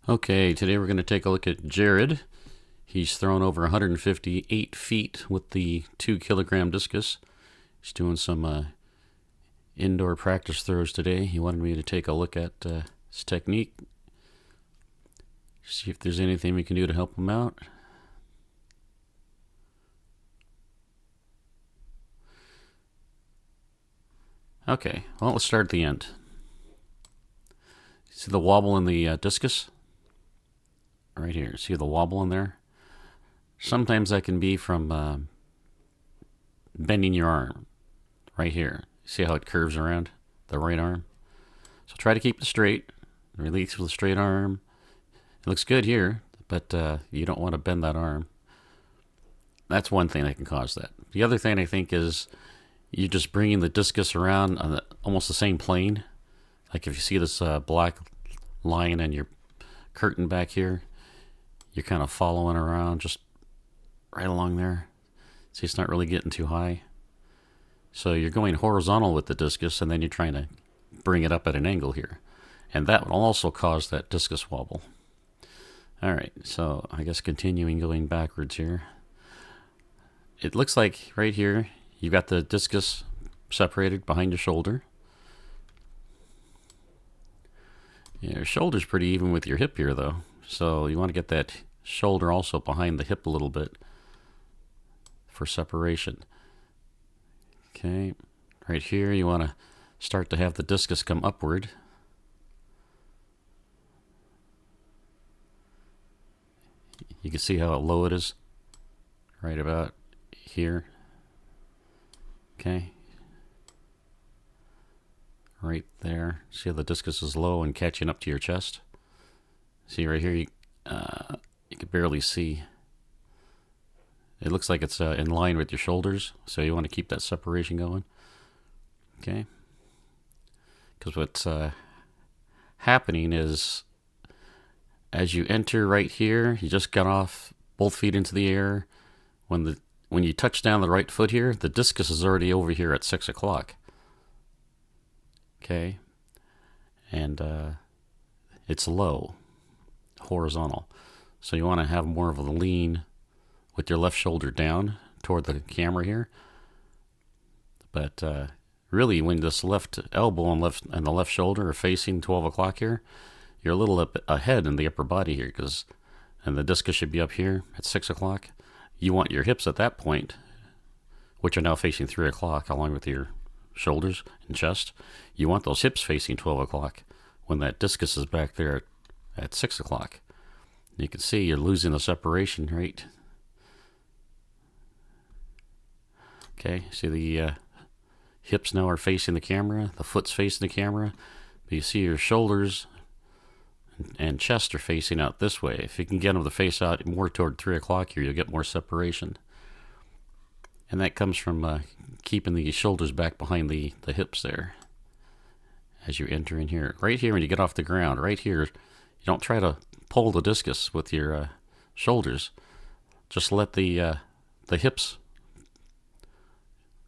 Okay, today we're going to take a look at Jared. He's thrown over 158 feet with the 2 kilogram discus. He's doing some indoor practice throws today. He wanted me to take a look at his technique, see if there's anything we can do to help him out. Okay, well, let's start at the end. See the wobble in the discus? Right here. See the wobble in there? Sometimes that can be from bending your arm. Right here. See how it curves around the right arm? So try to keep it straight. Release with a straight arm. It looks good here, but you don't want to bend that arm. That's one thing that can cause that. The other thing I think is you're just bringing the discus around on almost the same plane. Like if you see this black line in your curtain back here, you're kind of following around just right along there. See, it's not really getting too high. So you're going horizontal with the discus, and then you're trying to bring it up at an angle here. And that will also cause that discus wobble. All right, so I guess continuing going backwards here. It looks like right here, you've got the discus separated behind your shoulder. Yeah, your shoulder's pretty even with your hip here, though. So you want to get that shoulder also behind the hip a little bit for separation. Okay, right here you want to start to have the discus come upward. You can see how low it is, right about here. Okay, right there. See how the discus is low and catching up to your chest? See right here, you can barely see. It looks like it's in line with your shoulders, so you want to keep that separation going. Okay? Because what's happening is as you enter right here, you just got off both feet into the air. When you touch down the right foot here, the discus is already over here at 6 o'clock. Okay? And it's low, horizontal. So you want to have more of a lean with your left shoulder down toward the camera here. But really, when this left elbow and the left shoulder are facing 12 o'clock here, you're a little up ahead in the upper body here, and the discus should be up here at 6 o'clock. You want your hips at that point, which are now facing 3 o'clock, along with your shoulders and chest. You want those hips facing 12 o'clock when that discus is back there at 6 o'clock. You can see you're losing the separation, right? Okay, see the hips now are facing the camera, the foot's facing the camera, but you see your shoulders and chest are facing out this way. If you can get them to face out more toward 3 o'clock here, you'll get more separation. And that comes from keeping the shoulders back behind the hips there as you enter in here. Right here when you get off the ground, right here, you don't try to pull the discus with your shoulders. Just let the hips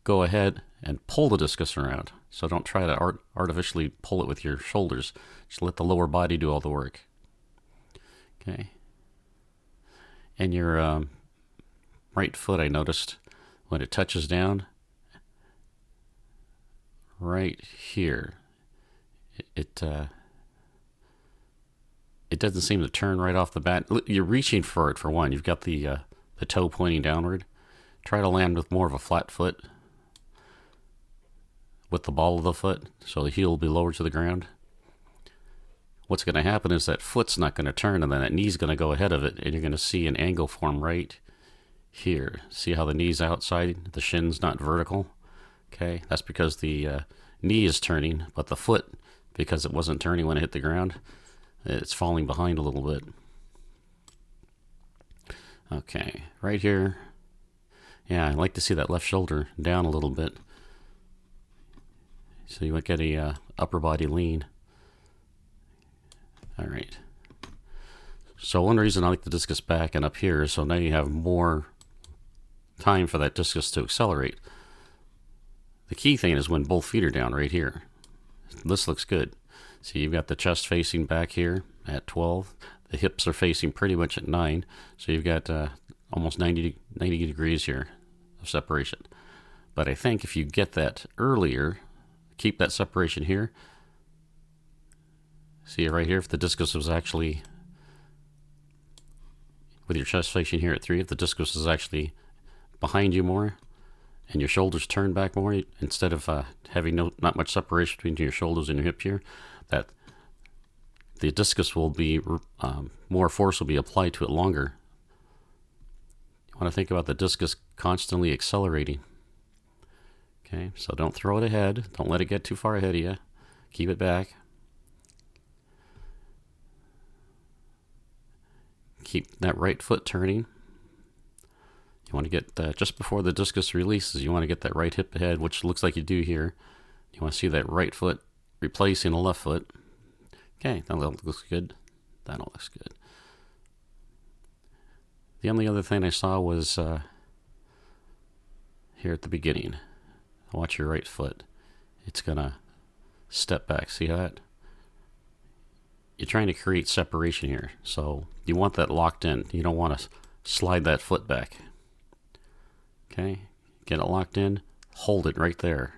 go ahead and pull the discus around. So don't try to artificially pull it with your shoulders. Just let the lower body do all the work. Okay. And your right foot, I noticed, when it touches down, right here, it doesn't seem to turn right off the bat. You're reaching for it, for one. You've got the toe pointing downward. Try to land with more of a flat foot with the ball of the foot, so the heel will be lower to the ground. What's going to happen is that foot's not going to turn, and then that knee's going to go ahead of it, and you're going to see an angle form right here. See how the knee's outside, the shin's not vertical? Okay, that's because the knee is turning, but the foot, because it wasn't turning when it hit the ground, it's falling behind a little bit. Okay, right here. Yeah, I like to see that left shoulder down a little bit, so you might get a upper body lean. All right. So one reason I like the discus back and up here is so now you have more time for that discus to accelerate. The key thing is when both feet are down right here. This looks good. See, you've got the chest facing back here at 12. The hips are facing pretty much at 9. So you've got almost 90 degrees here of separation. But I think if you get that earlier, keep that separation here. See it right here? If the discus was actually, with your chest facing here at 3, if the discus is actually behind you more and your shoulders turn back more, instead of having not much separation between your shoulders and your hip here, that the discus will be, more force will be applied to it longer. You want to think about the discus constantly accelerating. Okay, so don't throw it ahead. Don't let it get too far ahead of you. Keep it back. Keep that right foot turning. You want to get just before the discus releases, you want to get that right hip ahead, which looks like you do here. You want to see that right foot replacing the left foot. Okay, that looks good. That all looks good. The only other thing I saw was here at the beginning. Watch your right foot. It's going to step back. See that? You're trying to create separation here. So you want that locked in. You don't want to slide that foot back. Okay? Get it locked in. Hold it right there.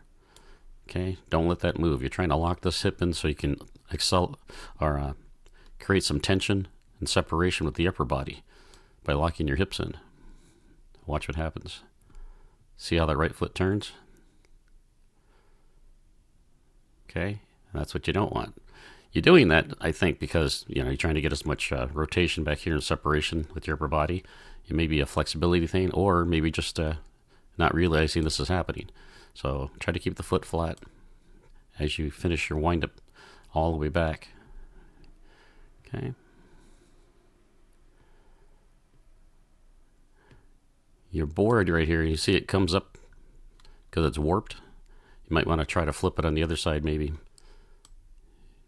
Okay? Don't let that move. You're trying to lock this hip in so you can create some tension and separation with the upper body by locking your hips in. Watch what happens. See how that right foot turns? Okay? That's what you don't want. You're doing that, I think, because you're trying to get as much rotation back here and separation with your upper body. It may be a flexibility thing, or maybe just not realizing this is happening. So try to keep the foot flat as you finish your wind-up all the way back. Okay. Your board right here, you see it comes up because it's warped. You might want to try to flip it on the other side maybe.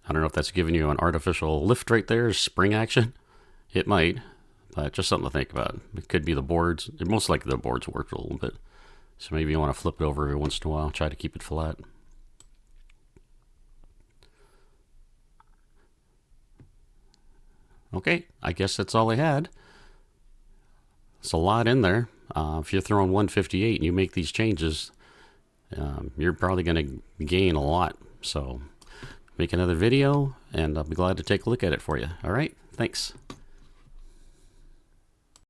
I don't know if that's giving you an artificial lift right there, spring action. It might, but just something to think about. It could be the boards. Most likely the boards worked a little bit. So maybe you want to flip it over every once in a while. Try to keep it flat. Okay, I guess that's all I had. It's a lot in there. If you're throwing 158 and you make these changes, you're probably going to gain a lot. So make another video, and I'll be glad to take a look at it for you. All right, thanks.